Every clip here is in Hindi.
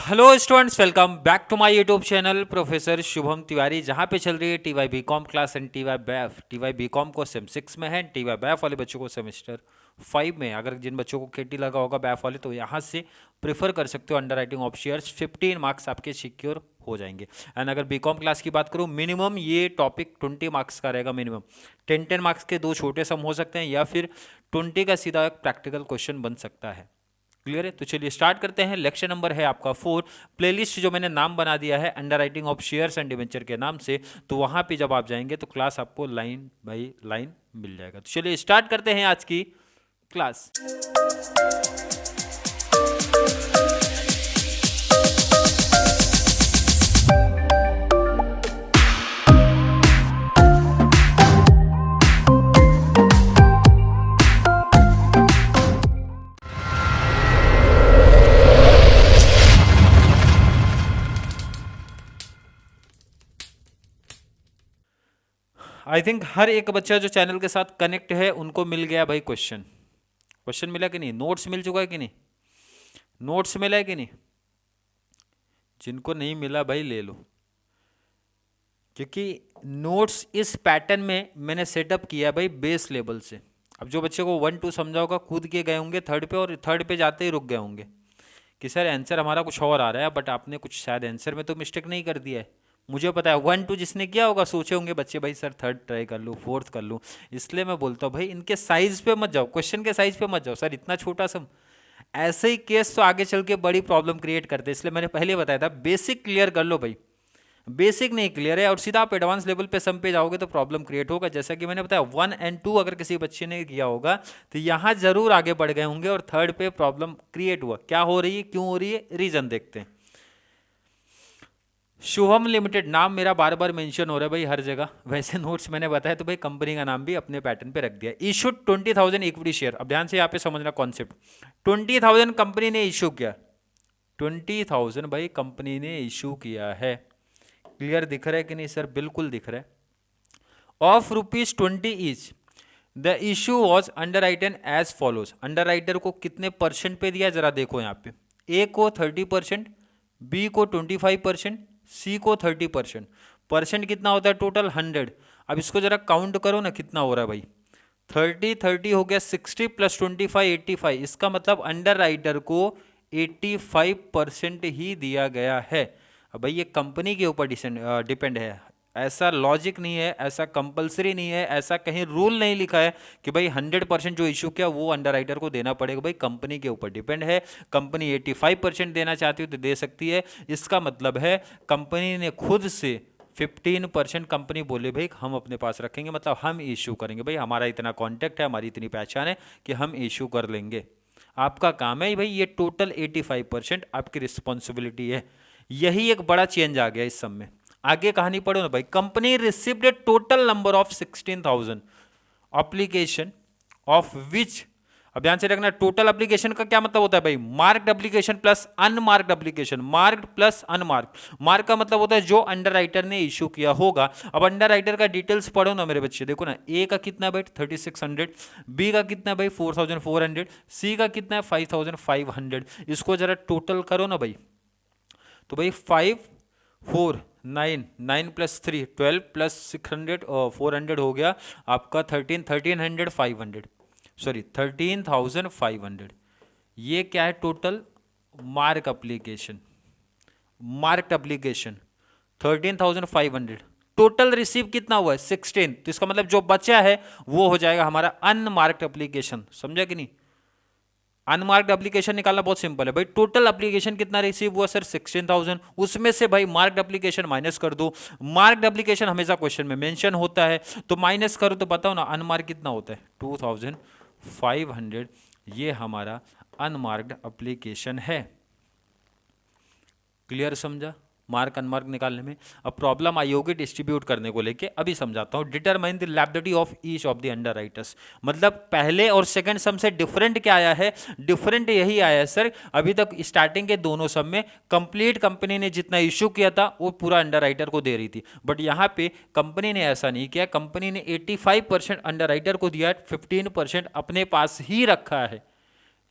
Hello students, welcome back to my YouTube channel professor Shubham Tiwari, जहां पे चल रही है TY BCom class and TY BAF. TY BCom को सेम 6 में है, टीवाई बैफ वाले बच्चों को सेमेस्टर 5 में। अगर जिन बच्चों को केटी लगा होगा बैफ वाले, तो यहां से प्रेफर कर सकते हो under writing of shares. 15 marks आपके सिक्योर हो जाएंगे। एंड अगर बीकॉम क्लास की बात करूँ, मिनिमम ये टॉपिक 20 मार्क्स का रहेगा। मिनिमम 10 मार्क्स के दो छोटे सम हो सकते हैं, या फिर 20 का सीधा एक प्रैक्टिकल क्वेश्चन बन सकता है। क्लियर है? तो चलिए स्टार्ट करते हैं। लेक्चर नंबर है आपका 4। प्लेलिस्ट जो मैंने नाम बना दिया है under writing of shares and debenture के नाम से, तो वहां पे जब आप जाएंगे तो क्लास आपको लाइन बाय लाइन मिल जाएगा। तो चलिए स्टार्ट करते हैं आज की क्लास। आई थिंक हर एक बच्चा जो चैनल के साथ कनेक्ट है उनको मिल गया भाई क्वेश्चन मिला कि नहीं? नोट्स मिल चुका है कि नहीं? नोट्स मिला है कि नहीं? जिनको नहीं मिला भाई ले लो, क्योंकि नोट्स इस पैटर्न में मैंने सेटअप किया है भाई बेस लेवल से। अब जो बच्चे को 1 2 समझा होगा कूद के गए होंगे थर्ड पे, और थर्ड पे जाते ही रुक गए होंगे कि सर आंसर हमारा कुछ और आ रहा है, बट आपने कुछ शायद आंसर में तो मिस्टेक नहीं कर दिया है। मुझे पता है 1 2 जिसने किया होगा सोचे होंगे बच्चे भाई सर थर्ड ट्राई कर लूँ, फोर्थ कर लूँ। इसलिए मैं बोलता हूँ भाई इनके साइज पे मत जाओ, क्वेश्चन के साइज पे मत जाओ। सर इतना छोटा सम, ऐसे ही केस तो आगे चल के बड़ी प्रॉब्लम क्रिएट करते हैं। इसलिए मैंने पहले बताया था बेसिक क्लियर कर लो भाई। बेसिक नहीं क्लियर है और सीधा आप एडवांस लेवल पे सम पे जाओगे तो प्रॉब्लम क्रिएट होगा। जैसा कि मैंने बताया 1 और 2 अगर किसी बच्चे ने किया होगा तो यहाँ जरूर आगे बढ़ गए होंगे, और थर्ड पे प्रॉब्लम क्रिएट हुआ। क्या हो रही है, क्यों हो रही है, रीजन देखते हैं। शुभम लिमिटेड नाम मेरा बार बार मेंशन हो रहा है भाई हर जगह। वैसे नोट्स मैंने बताया तो भाई कंपनी का नाम भी अपने पैटर्न पे रख दिया। Issued 20,000 equity share. अब ध्यान से यहाँ पे समझना कॉन्सेप्ट। 20,000 कंपनी ने इशू किया, 20,000 भाई कंपनी ने इशू किया है। क्लियर दिख रहा है कि नहीं सर? बिल्कुल दिख रहा है। Of ₹20 each the issue was underwritten as follows. Underwriter को कितने परसेंट पे दिया जरा देखो यहाँ पे। ए को 30%, बी को 25%, सी को 30%। परसेंट कितना होता है टोटल? 100। अब इसको जरा काउंट करो ना कितना हो रहा है भाई। 30 हो गया 60 प्लस 25 85। इसका मतलब अंडर राइटर को 85% ही दिया गया है। अब भाई ये कंपनी के ऊपर डिपेंड है। ऐसा लॉजिक नहीं है, ऐसा कंपलसरी नहीं है, ऐसा कहीं रूल नहीं लिखा है कि भाई 100% जो इशू किया वो अंडर राइटर को देना पड़ेगा। भाई कंपनी के ऊपर डिपेंड है। कंपनी 85% देना चाहती हो तो दे सकती है। इसका मतलब है कंपनी ने खुद से 15% कंपनी बोले भाई हम अपने पास रखेंगे, मतलब हम इशू करेंगे। भाई हमारा इतना कॉन्टैक्ट है, हमारी इतनी पहचान है कि हम इशू कर लेंगे। आपका काम है भाई, ये टोटल 85% आपकी रिस्पॉन्सिबिलिटी है। यही एक बड़ा चेंज आ गया इस सब में। आगे कहानी पढ़ो ना भाई। Company received A total number of 16,000 application of which. अब ध्यान से रखना, टोटल एप्लीकेशन का क्या मतलब होता है भाई? Marked application plus unmarked application. Marked plus unmarked. Mark का मतलब होता है जो अंडर राइटर ने इशू किया होगा। अब अंडर राइटर का डिटेल्स पढ़ो ना मेरे बच्चे। देखो ना, ए का कितना भाई 3600, बी का कितना भाई 4400, सी का कितना है 5500। इसको जरा टोटल करो ना भाई। तो भाई 5 4 9 9 प्लस 3 12 प्लस 600 और 400 हो गया आपका 1300 500, सॉरी 13,500। ये क्या है total? Mark application, marked application 13,500। Total receive कितना हुआ है? 16। तो इसका मतलब जो बचा है वो हो जाएगा हमारा अनमार्क्ड एप्लीकेशन। समझा कि नहीं? अनमार्क्ड एप्लीकेशन निकालना बहुत सिंपल है भाई। टोटल एप्लीकेशन कितना रिसीव हुआ सर? 16,000। उसमें से भाई मार्क्ड एप्लीकेशन माइनस कर दो। मार्क्ड एप्लीकेशन हमेशा क्वेश्चन में मेंशन होता है, तो माइनस करो तो बताओ ना अनमार्क कितना होता है? 2,500। ये हमारा अनमार्क्ड एप्लीकेशन है। क्लियर समझा? मार्क अनमार्क निकालने में। अब प्रॉब्लम आई होगी डिस्ट्रीब्यूट करने को लेके, अभी समझाता हूं। Determine the liability of each of the under writers. मतलब पहले और सेकंड सम से डिफरेंट क्या आया है? डिफरेंट यही आया है सर, अभी तक स्टार्टिंग के दोनों सम में कंप्लीट कंपनी ने जितना इशू किया था वो पूरा अंडर राइटर को दे रही थी, बट यहां पे कंपनी ने ऐसा नहीं किया। कंपनी ने 85% अंडर राइटर को दिया, 15% अपने पास ही रखा है।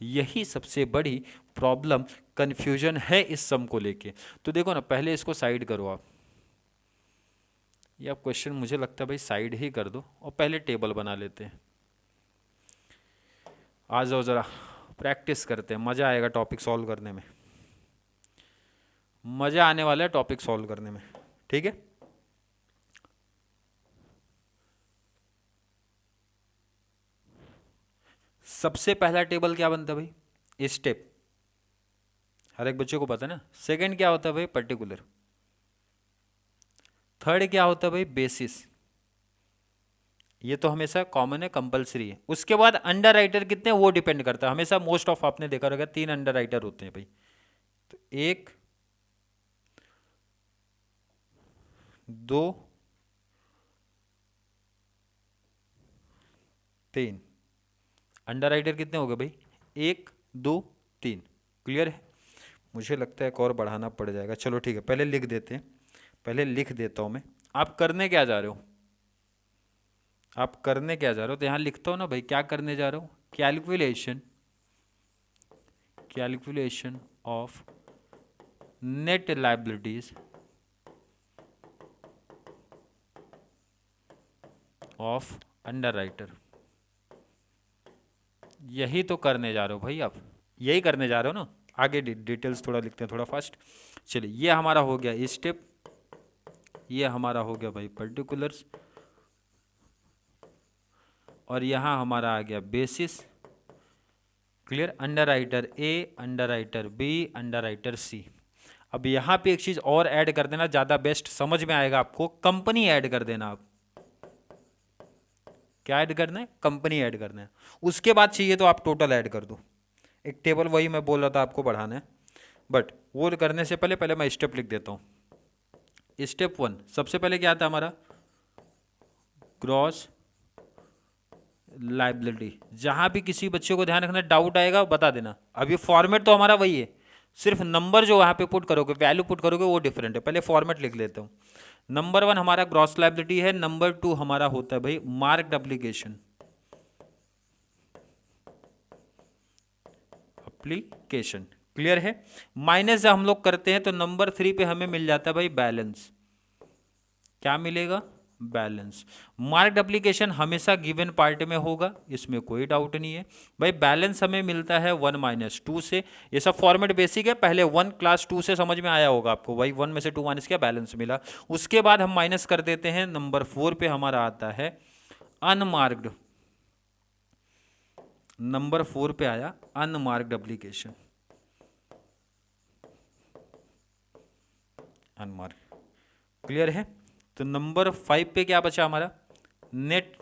यही सबसे बड़ी प्रॉब्लम कंफ्यूजन है इस सम को लेके। तो देखो ना, पहले इसको साइड करो आप, या क्वेश्चन मुझे लगता है भाई साइड ही कर दो और पहले टेबल बना लेते हैं। आ जाओ ज़रा प्रैक्टिस करते हैं, मज़ा आएगा टॉपिक सॉल्व करने में, मज़ा आने वाला है टॉपिक सॉल्व करने में, ठीक है। सबसे पहला टेबल क्या बनता है भाई, स्टेप, हर एक बच्चे को पता है ना। सेकंड क्या होता है भाई, पर्टिकुलर। थर्ड क्या होता है भाई, बेसिस, ये तो हमेशा कॉमन है, कंपलसरी है। उसके बाद अंडर राइटर कितने वो डिपेंड करता है, हमेशा मोस्ट ऑफ आपने देखा रहेगा 3 अंडर राइटर होते हैं भाई। तो 1 2 3 अंडर राइटर कितने हो गए भाई, 1 2 3। क्लियर है। मुझे लगता है एक और बढ़ाना पड़ जाएगा, चलो ठीक है, पहले लिख देते हैं, पहले लिख देता हूं मैं। आप करने क्या जा रहे हो, आप करने क्या जा रहे हो, तो यहां लिखता हूं ना भाई, क्या करने जा रहे हो, calculation, calculation of net liabilities of under writer. यही तो करने जा रहे हो भाई आप, यही करने जा रहे हो ना। आगे डिटेल्स थोड़ा लिखते हैं, थोड़ा फास्ट। चलिए, ये हमारा हो गया स्टेप, ये हमारा हो गया भाई पर्टिकुलर्स, और यहाँ हमारा आ गया basis. Clear. Underwriter A, underwriter B, underwriter C. अब यहाँ पे एक चीज़ और ऐड कर देना, ज़्यादा बेस्ट समझ में आएगा आपको, कंपनी ऐड कर देना आप। क्या ऐड करना है, कंपनी ऐड करना है। उसके बाद चाहिए तो आप टोटल ऐड कर दो, एक टेबल वही मैं बोल रहा था आपको बढ़ाना है, बट वो करने से पहले पहले मैं स्टेप लिख देता हूँ। स्टेप 1 सबसे पहले क्या आता है हमारा, ग्रॉस लाइबिलिटी। जहां भी किसी बच्चे को ध्यान रखना, डाउट आएगा बता देना। अब ये फॉर्मेट तो हमारा वही है, सिर्फ नंबर जो वहां पे पुट करोगे, वैल्यू पुट करोगे, वो डिफरेंट है। पहले फॉर्मेट लिख लेता हूँ। नंबर 1 हमारा ग्रॉस लाइबिलिटी है, नंबर 2 हमारा होता है भाई मार्क्ड एप्लीकेशन, एप्लीकेशन। क्लियर है। माइनस जब हम लोग करते हैं तो नंबर 3 पे हमें मिल जाता है भाई बैलेंस। क्या मिलेगा, बैलेंस। मार्क्ड एप्लीकेशन हमेशा गिवन पार्ट में होगा, इसमें कोई डाउट नहीं है भाई। बैलेंस हमें मिलता है 1 - 2 से। ये सब फॉर्मेट बेसिक है, पहले 1 क्लास 2 से समझ में आया होगा आपको भाई, 1 में से 2 माइनस किया, बैलेंस मिला। उसके बाद हम माइनस कर देते हैं, नंबर 4 पे हमारा आता है अनमार्क्ड। नंबर 4 पे आया अनमार्क्ड एप्लीकेशन, अनमार्क्ड। क्लियर है। तो नंबर 5 पे क्या बचा हमारा, नेट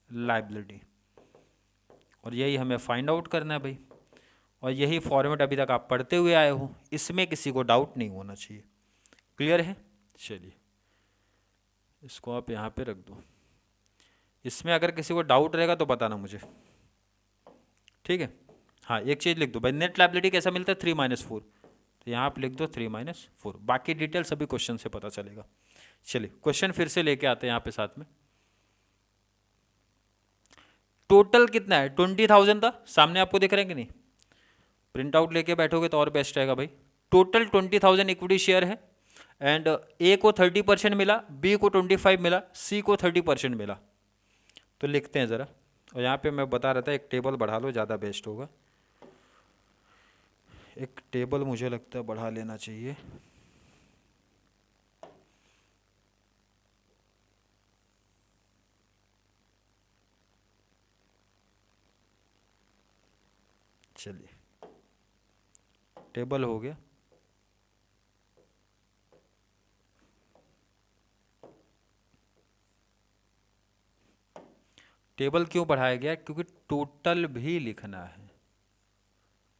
लाइबिलिटी, और यही हमें फाइंड आउट करना है भाई। और यही फॉर्मेट अभी तक आप पढ़ते हुए आए हो, इसमें किसी को डाउट नहीं होना चाहिए। क्लियर है। चलिए, इसको आप यहाँ पे रख दो। इसमें अगर किसी को डाउट रहेगा तो बताना मुझे, ठीक है। हाँ, एक चीज़ लिख दो भाई, नेट लाइबिलिटी कैसा मिलता है, 3 - 4। तो यहाँ आप लिख दो 3 - 4, बाकी डिटेल सभी क्वेश्चन से पता चलेगा। चलिए, क्वेश्चन फिर से लेके आते हैं यहाँ पे साथ में। टोटल कितना है, 20,000 था, सामने आपको दिख रहा है कि नहीं, प्रिंट आउट लेके बैठोगे तो और बेस्ट रहेगा भाई। टोटल 20,000 इक्विटी शेयर है, एंड ए को 30% मिला, बी को 25 मिला, सी को 30% मिला। तो लिखते हैं ज़रा, और यहाँ पे मैं बता रहा था एक टेबल बढ़ा लो, ज़्यादा बेस्ट होगा। एक टेबल मुझे लगता है बढ़ा लेना चाहिए। चलिए, टेबल हो गया। टेबल क्यों बढ़ाया गया, क्योंकि टोटल भी लिखना है।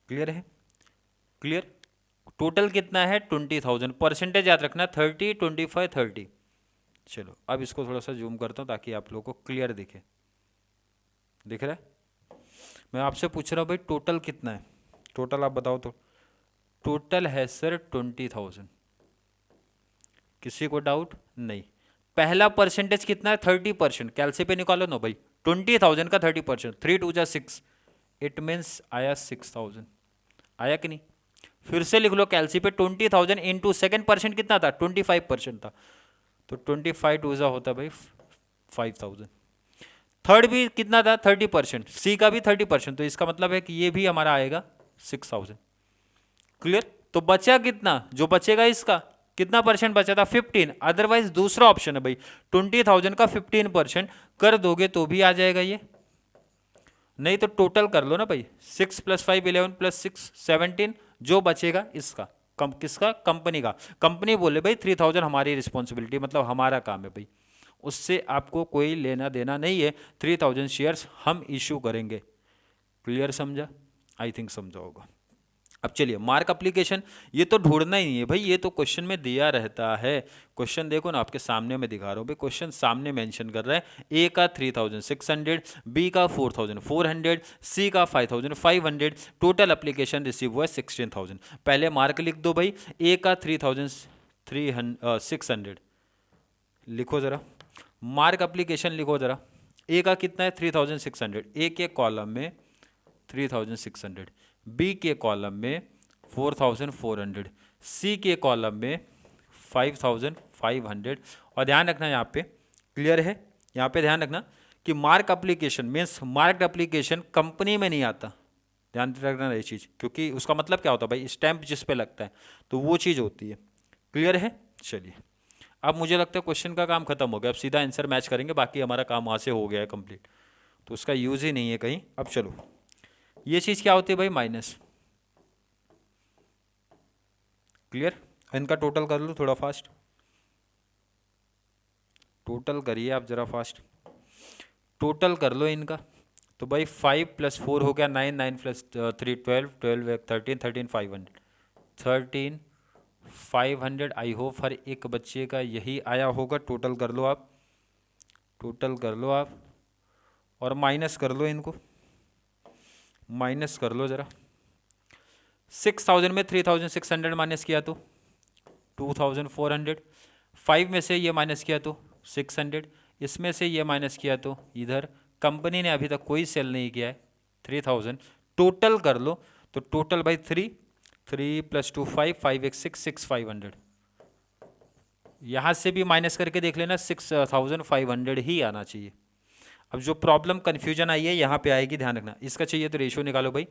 क्लियर है। क्लियर। टोटल कितना है, 20,000। परसेंटेज याद रखना, 30 25 30। चलो, अब इसको थोड़ा सा जूम करता हूँ ताकि आप लोगों को क्लियर दिखे। दिख रहा है। मैं आपसे पूछ रहा हूँ भाई, टोटल कितना है, टोटल आप बताओ तो। टोटल है सर 20,000। किसी को डाउट नहीं। पहला परसेंटेज कितना है, 30%। कैलसी पे निकालो ना भाई, 20,000 का 30%, 3 × 2 = 6, इट मीन्स आया 6000, आया कि नहीं? फिर से लिख लो कैलसी पे 20,000 इंटू सेकेंड परसेंट कितना था, 25% था, तो 25 टू ज़ा होता भाई 5000। थर्ड भी कितना था, 30%, सी का भी 30%, तो इसका मतलब है कि ये भी हमारा आएगा 6000। क्लियर? तो बचा कितना, जो बचेगा इसका कितना परसेंट बचा था, 15। अदरवाइज दूसरा ऑप्शन है भाई, 20,000 का 15% कर दोगे तो भी आ जाएगा ये, नहीं तो टोटल कर लो ना भाई, 6 + 5 11 + 6 17, जो बचेगा इसका किसका, कंपनी का। कंपनी बोले भाई 3000 हमारी रिस्पॉन्सिबिलिटी, मतलब हमारा काम है भाई, उससे आपको कोई लेना देना नहीं है, 3000 शेयर्स हम इशू करेंगे। क्लियर समझा? आई थिंक समझा होगा। अब चलिए मार्क एप्लीकेशन, ये तो ढूंढना ही नहीं है भाई, ये तो क्वेश्चन में दिया रहता है। क्वेश्चन देखो ना, आपके सामने मैं दिखा रहा हूँ भाई, क्वेश्चन सामने मेंशन कर रहा है, ए का 3600, बी का 4400, सी का 5500, टोटल एप्लीकेशन रिसीव हुआ है 16000। पहले मार्क लिख दो भाई, ए का 3600 लिखो जरा, मार्क एप्लीकेशन लिखो जरा। ए का कितना है 3600, ए के कॉलम में 3600, बी के कॉलम में 4400, सी के कॉलम में 5500। और ध्यान रखना यहाँ पे, क्लियर है, यहाँ पे ध्यान रखना कि mark application means mark application company में नहीं आता, ध्यान रखना ये चीज़, क्योंकि उसका मतलब क्या होता है भाई, स्टैंप जिस पे लगता है तो वो चीज़ होती है। क्लियर है? चलिए अब मुझे लगता है क्वेश्चन का काम खत्म हो गया, अब सीधा आंसर मैच करेंगे, बाकी हमारा काम वहाँ से हो गया है कंप्लीट, तो उसका यूज़ ही नहीं है कहीं। अब चलो, ये चीज़ क्या होती है भाई, माइनस। क्लियर? इनका टोटल कर लो थोड़ा फास्ट, टोटल करिए आप जरा फास्ट, टोटल कर लो इनका। तो भाई 5 + 4 हो गया 9, 9 + 3 12, 12 13, 13 500, 13 500। आई होप हर एक बच्चे का यही आया होगा। टोटल कर लो आप, टोटल कर लो आप, और माइनस कर लो इनको, माइनस कर लो ज़रा। 6000 में 3600 माइनस किया तो 2400, 5 में से ये माइनस किया तो 600, इसमें से ये माइनस किया तो इधर कंपनी ने अभी तक कोई सेल नहीं किया है 3000। टोटल कर लो तो टोटल बाई 3 + 2 5, 5 1 6, 6 500। यहाँ से भी माइनस करके देख लेना, 6500 ही आना चाहिए। अब जो प्रॉब्लम कन्फ्यूजन आई है यहाँ पे आएगी, ध्यान रखना। इसका चाहिए तो रेशियो निकालो भाई,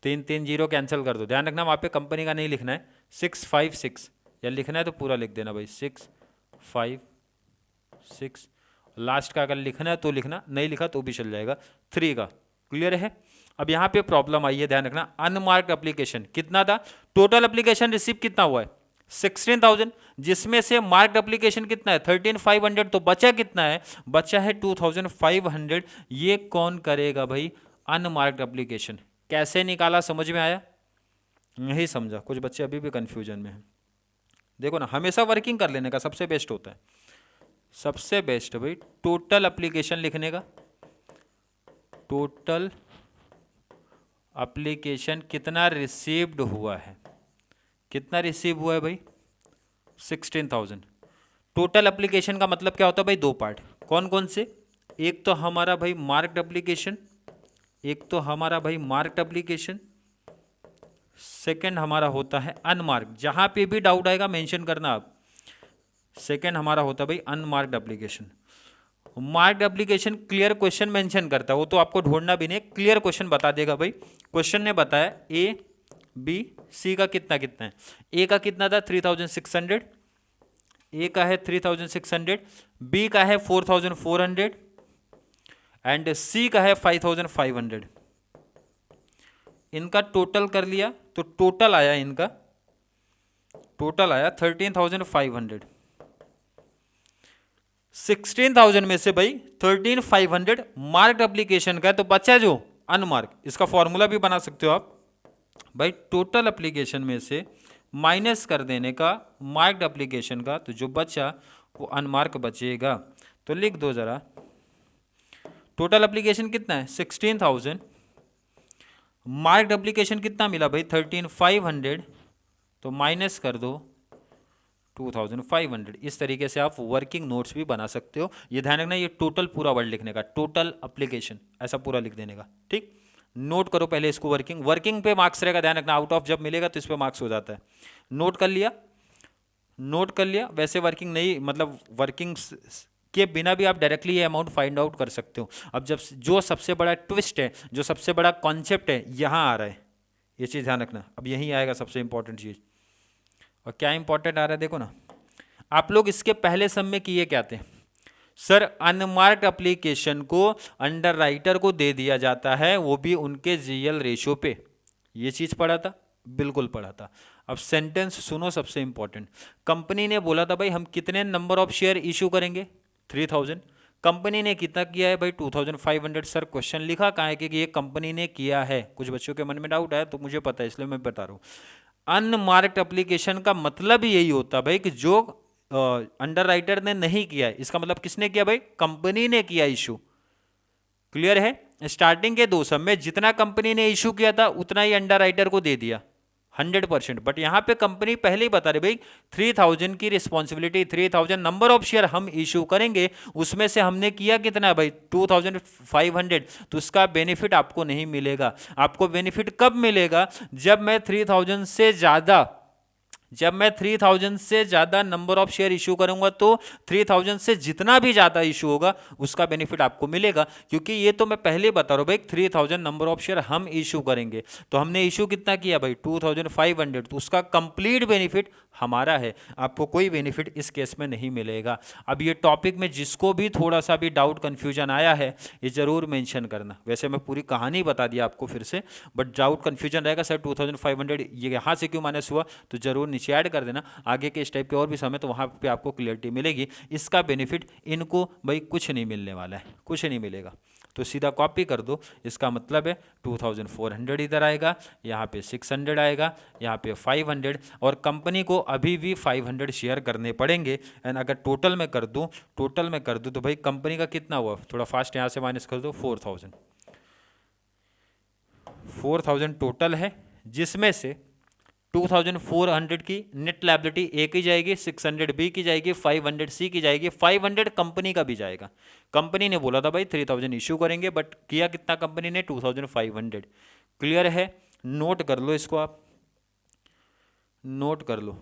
3 3 0 कैंसिल कर दो। ध्यान रखना वहाँ पे कंपनी का नहीं लिखना है, 6 5 6, या लिखना है तो पूरा लिख देना भाई, 6 5 6। लास्ट का अगर लिखना है तो लिखना, नहीं लिखा तो भी चल जाएगा, 3 का। क्लियर है? अब यहाँ पे प्रॉब्लम आई है, ध्यान रखना। अनमार्क्ड एप्लीकेशन कितना था, टोटल एप्लीकेशन रिसीव कितना हुआ है 16000, जिसमें से मार्क्ड एप्लीकेशन कितना है 13500, तो बचा कितना है, बचा है 2500। ये कौन करेगा भाई, अनमार्क्ड एप्लीकेशन। कैसे निकाला, समझ में आया? नहीं समझा? कुछ बच्चे अभी भी कंफ्यूजन में हैं। देखो ना, हमेशा वर्किंग कर लेने का सबसे बेस्ट होता है, सबसे बेस्ट भाई टोटल एप्लीकेशन लिखने का। टोटल एप्लीकेशन कितना रिसीव्ड हुआ है, कितना रिसीव हुआ है भाई, 16000। टोटल एप्लीकेशन का मतलब क्या होता है भाई, दो पार्ट, कौन कौन से, एक तो हमारा भाई मार्क्ड एप्लीकेशन, एक तो हमारा भाई मार्क्ड एप्लीकेशन, सेकंड हमारा होता है अनमार्क्ड। जहां पे भी डाउट आएगा मेंशन करना आप, सेकंड हमारा होता है भाई unmarked application. Marked application clear question mention करता है, वो तो आपको ढूंढना भी नहीं, क्लियर क्वेश्चन बता देगा भाई। क्वेश्चन ने बताया ए बी सी का कितना कितना है। ए का कितना था 3600, ए का है 3600, बी का है 4400 एंड सी का है 5500। इनका टोटल कर लिया तो टोटल आया, इनका टोटल आया 13500। 16000 में से भाई 13500 मार्क्ड एप्लीकेशन का है, तो बचा जो अनमार्क, इसका फॉर्मूला भी बना सकते हो आप भाई, टोटल एप्लीकेशन में से माइनस कर देने का मार्क्ड एप्लीकेशन का, तो जो बचा वो अनमार्क बचेगा। तो लिख दो जरा, टोटल एप्लीकेशन कितना है 16000, मार्क्ड एप्लीकेशन कितना मिला भाई 13500, तो माइनस कर दो 2500। इस तरीके से आप वर्किंग नोट्स भी बना सकते हो। ये ध्यान रखना, ये टोटल पूरा वर्ड लिखने का, टोटल एप्लीकेशन ऐसा पूरा लिख देने का, ठीक। नोट करो पहले इसको, वर्किंग वर्किंग पे मार्क्स रहेगा, ध्यान रखना, आउट ऑफ जब मिलेगा तो इस पे मार्क्स हो जाता है। नोट कर लिया, नोट कर लिया। वैसे वर्किंग नहीं, मतलब वर्किंग के बिना भी आप डायरेक्टली ये अमाउंट फाइंड आउट कर सकते हो। अब जब जो सबसे बड़ा ट्विस्ट है, जो सबसे बड़ा कॉन्सेप्ट है, यहाँ आ रहा है, ये चीज़ ध्यान रखना। अब यहीं आएगा सबसे इंपॉर्टेंट चीज़। और क्या इंपॉर्टेंट आ रहा है देखो ना, आप लोग इसके पहले सम में किए क्या थे सर, अनमार्क्ड एप्लीकेशन को अंडर राइटर को दे दिया जाता है, वो भी उनके जीएल रेशियो पे। ये चीज़ पढ़ा था, बिल्कुल पढ़ा था। अब सेंटेंस सुनो, सबसे इंपॉर्टेंट। कंपनी ने बोला था भाई हम कितने नंबर ऑफ शेयर इशू करेंगे, 3000। कंपनी ने कितना किया है भाई, 2500। सर क्वेश्चन लिखा कहाँ है कि ये कंपनी ने किया है, कुछ बच्चों के मन में डाउट है तो मुझे पता है इसलिए मैं बता रहा हूँ। अनमार्क्ड एप्लीकेशन का मतलब यही होता भाई कि जो अंडर राइटर ने नहीं किया है, इसका मतलब किसने किया भाई, कंपनी ने किया इशू। क्लियर है? स्टार्टिंग के 2 सम में जितना कंपनी ने इशू किया था उतना ही अंडर राइटर को दे दिया 100%। बट यहां पे कंपनी पहले ही बता रही भाई 3000 की रिस्पॉन्सिबिलिटी, 3000 नंबर ऑफ शेयर हम इशू करेंगे, उसमें से हमने किया कितना भाई 2500, तो उसका बेनिफिट आपको नहीं मिलेगा। आपको बेनिफिट कब मिलेगा, जब मैं 3000 से ज्यादा, जब मैं 3000 से ज़्यादा नंबर ऑफ शेयर इशू करूंगा, तो 3000 से जितना भी ज़्यादा इशू होगा उसका बेनिफिट आपको मिलेगा। क्योंकि ये तो मैं पहले बता रहा हूँ भाई 3000 नंबर ऑफ शेयर हम इशू करेंगे, तो हमने इशू कितना किया भाई 2500, तो उसका कंप्लीट बेनिफिट हमारा है। आपको कोई बेनिफिट इस केस में नहीं मिलेगा। अब ये टॉपिक में जिसको भी थोड़ा सा भी डाउट कन्फ्यूजन आया है ये जरूर मेंशन करना। वैसे मैं पूरी कहानी बता दिया आपको फिर से, बट डाउट कन्फ्यूजन रहेगा सर 2500 ये यहाँ से क्यों माइनस हुआ, तो जरूर नीचे ऐड कर देना। आगे के इस टाइप के और भी समय तो वहाँ पे आपको क्लियरिटी मिलेगी। इसका बेनिफिट इनको भाई कुछ नहीं मिलने वाला है, कुछ नहीं मिलेगा, तो सीधा कॉपी कर दो। इसका मतलब है 2400 इधर आएगा, यहाँ पे 600 आएगा, यहाँ पे 500, और कंपनी को अभी भी 500 शेयर करने पड़ेंगे। एंड अगर टोटल में कर दूँ, टोटल में कर दूँ तो भाई कंपनी का कितना हुआ, थोड़ा फास्ट यहाँ से माइनस कर दो, 4000 टोटल है, जिसमें से 2400 की नेट लायबिलिटी ए की जाएगी, 600 बी की जाएगी, 500 सी की जाएगी, 500 कंपनी का भी जाएगा। कंपनी ने बोला था भाई 3000 इशू करेंगे, बट किया कितना कंपनी ने 2500। क्लियर है? नोट कर लो इसको, आप नोट कर लो।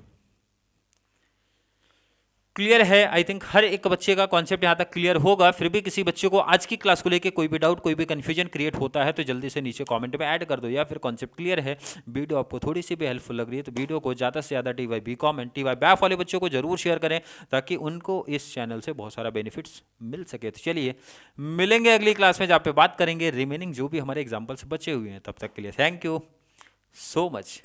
क्लियर है? आई थिंक हर एक बच्चे का कॉन्सेप्ट यहाँ तक क्लियर होगा। फिर भी किसी बच्चे को आज की क्लास को लेके कोई भी डाउट, कोई भी कंफ्यूजन क्रिएट होता है तो जल्दी से नीचे कमेंट में ऐड कर दो, या फिर कॉन्सेप्ट क्लियर है, वीडियो आपको थोड़ी सी भी हेल्पफुल लग रही है तो वीडियो को ज़्यादा से ज़्यादा TY BCom and TY BAF वाले बच्चों को जरूर शेयर करें, ताकि उनको इस चैनल से बहुत सारा बेनिफिट्स मिल सके। तो चलिए मिलेंगे अगली क्लास में, जहाँ पे बात करेंगे रिमेनिंग जो भी हमारे एग्जाम्पल्स बचे हुए हैं। तब तक के लिए थैंक यू सो मच।